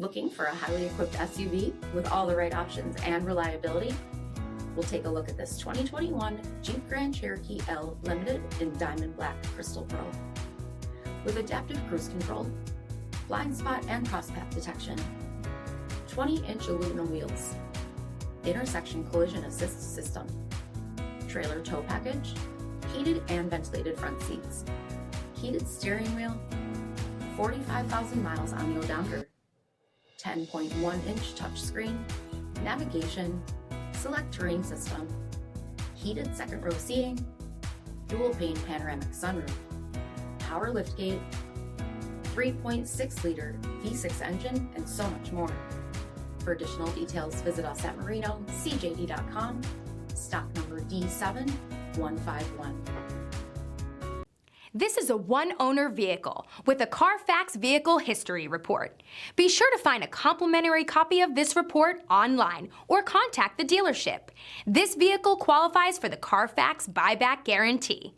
Looking for a highly equipped SUV with all the right options and reliability? We'll take a look at this 2021 Jeep Grand Cherokee L Limited in Diamond Black Crystal Pearl. With adaptive cruise control, blind spot and crosspath detection, 20-inch aluminum wheels, intersection collision assist system, trailer tow package, heated and ventilated front seats, heated steering wheel, 45,000 miles on the odometer, 10.1-inch touchscreen, navigation, select terrain system, heated second row seating, dual pane panoramic sunroof, power liftgate, 3.6-liter V6 engine, and so much more. For additional details, visit us at Marino, cjd.com, stock number D7151. This is a one-owner vehicle with a CARFAX Vehicle History Report. Be sure to find a complimentary copy of this report online or contact the dealership. This vehicle qualifies for the CARFAX Buyback Guarantee.